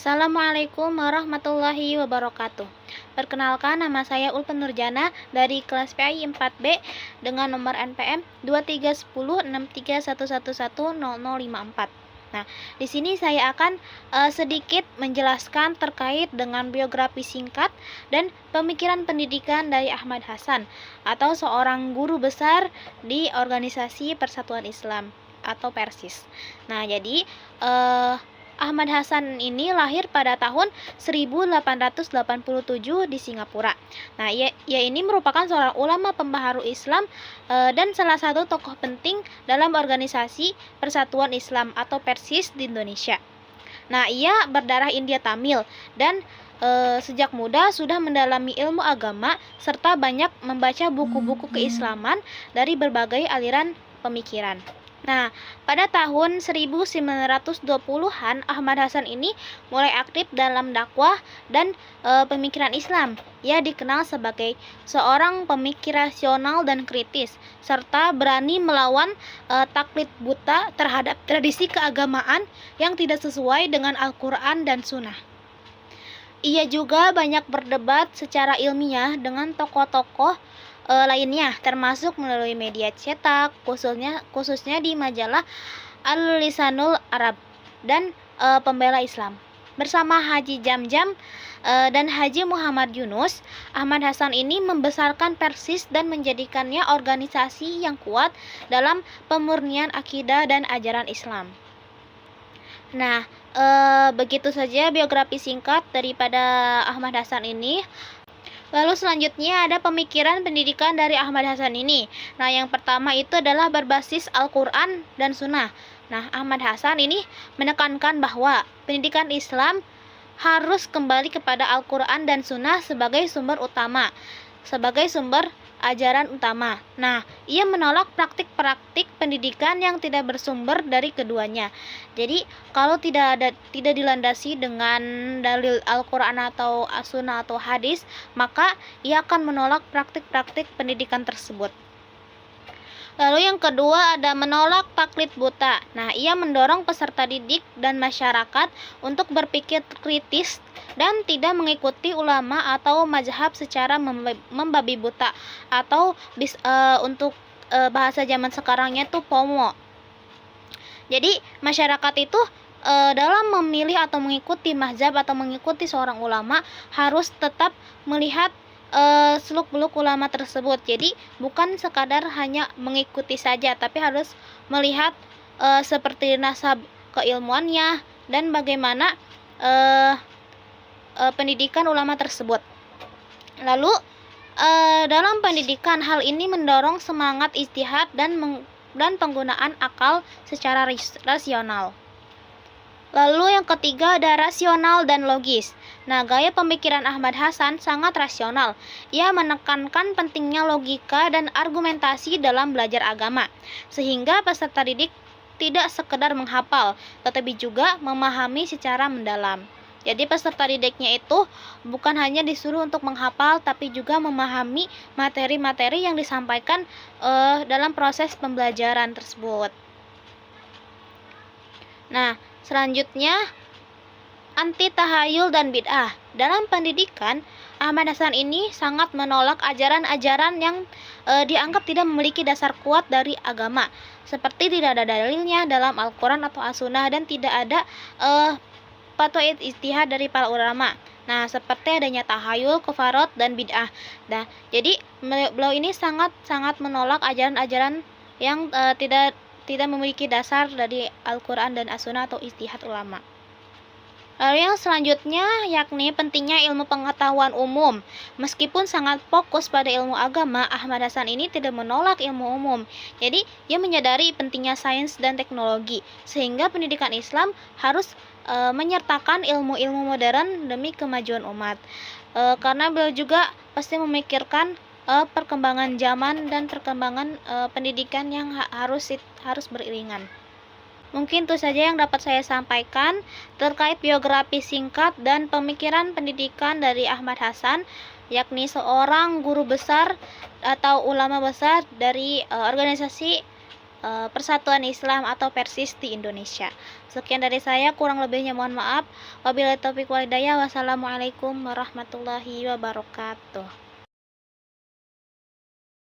Assalamualaikum warahmatullahi wabarakatuh. Perkenalkan, nama saya Ulfa Nurjana dari kelas PAI 4B dengan nomor NPM 23106311100054. Nah, di sini saya akan sedikit menjelaskan terkait dengan biografi singkat dan pemikiran pendidikan dari Ahmad Hasan atau seorang guru besar di Organisasi Persatuan Islam atau Persis. Nah, jadi Ahmad Hasan ini lahir pada tahun 1887 di Singapura. Nah, ia ini merupakan seorang ulama pembaharu Islam dan salah satu tokoh penting dalam organisasi Persatuan Islam atau Persis di Indonesia. Nah, ia berdarah India Tamil dan sejak muda sudah mendalami ilmu agama serta banyak membaca buku-buku keislaman dari berbagai aliran pemikiran. Nah, pada tahun 1920-an Ahmad Hasan ini mulai aktif dalam dakwah dan pemikiran Islam. Ia dikenal sebagai seorang pemikir rasional dan kritis, serta berani melawan taklid buta terhadap tradisi keagamaan yang tidak sesuai dengan Al-Quran dan Sunnah. Ia juga banyak berdebat secara ilmiah dengan tokoh-tokoh lainnya, termasuk melalui media cetak, khususnya di majalah Al-Lisanul Arab dan Pembela Islam. Bersama Haji Jamjam dan Haji Muhammad Yunus, Ahmad Hasan ini membesarkan Persis dan menjadikannya organisasi yang kuat dalam pemurnian akidah dan ajaran Islam. Nah, begitu saja biografi singkat daripada Ahmad Hasan ini. Lalu selanjutnya ada pemikiran pendidikan dari Ahmad Hasan ini. Nah, yang pertama itu adalah berbasis Al-Quran dan Sunnah. Nah, Ahmad Hasan ini menekankan bahwa pendidikan Islam harus kembali kepada Al-Quran dan Sunnah sebagai sumber ajaran utama. Nah, ia menolak praktik-praktik pendidikan yang tidak bersumber dari keduanya. Jadi, kalau tidak dilandasi dengan dalil Al-Quran atau As-Sunnah atau hadis, maka ia akan menolak praktik-praktik pendidikan tersebut. Lalu yang kedua ada menolak taklid buta. Nah, ia mendorong peserta didik dan masyarakat untuk berpikir kritis dan tidak mengikuti ulama atau mazhab secara membabi buta atau untuk bahasa zaman sekarangnya tuh FOMO. Jadi masyarakat itu dalam memilih atau mengikuti mazhab atau mengikuti seorang ulama harus tetap melihat seluk-beluk ulama tersebut. Jadi bukan sekadar hanya mengikuti saja, tapi harus melihat seperti nasab keilmuannya dan bagaimana pendidikan ulama tersebut. Lalu dalam pendidikan hal ini mendorong semangat ijtihad dan penggunaan akal secara rasional. Lalu yang ketiga ada rasional dan logis. Nah, gaya pemikiran Ahmad Hasan sangat rasional. Ia menekankan pentingnya logika dan argumentasi dalam belajar agama, sehingga peserta didik tidak sekedar menghafal, tetapi juga memahami secara mendalam. Jadi peserta didiknya itu bukan hanya disuruh untuk menghafal, tapi juga memahami materi-materi yang disampaikan dalam proses pembelajaran tersebut. Nah, selanjutnya anti tahayul dan bid'ah. Dalam pendidikan, Ahmad Hasan ini sangat menolak ajaran-ajaran yang dianggap tidak memiliki dasar kuat dari agama, seperti tidak ada dalilnya dalam Al-Quran atau As-Sunnah dan tidak ada fatwa ijtihad dari para ulama. Nah, seperti adanya tahayul, kufarot, dan bid'ah. Nah, jadi beliau ini sangat menolak ajaran-ajaran yang tidak memiliki dasar dari Al-Quran dan As-Sunnah atau ijtihad ulama. Lalu yang selanjutnya yakni pentingnya ilmu pengetahuan umum. Meskipun sangat fokus pada ilmu agama, Ahmad Hasan ini tidak menolak ilmu umum. Jadi, ia menyadari pentingnya sains dan teknologi, sehingga pendidikan Islam harus menyertakan ilmu-ilmu modern demi kemajuan umat. Karena beliau juga pasti memikirkan perkembangan zaman dan perkembangan pendidikan yang harus beriringan. Mungkin itu saja yang dapat saya sampaikan terkait biografi singkat dan pemikiran pendidikan dari Ahmad Hasan, yakni seorang guru besar atau ulama besar dari organisasi Persatuan Islam atau Persis di Indonesia. Sekian dari saya, kurang lebihnya mohon maaf. Wabillahi taufiq wal hidayah. Wassalamualaikum warahmatullahi wabarakatuh.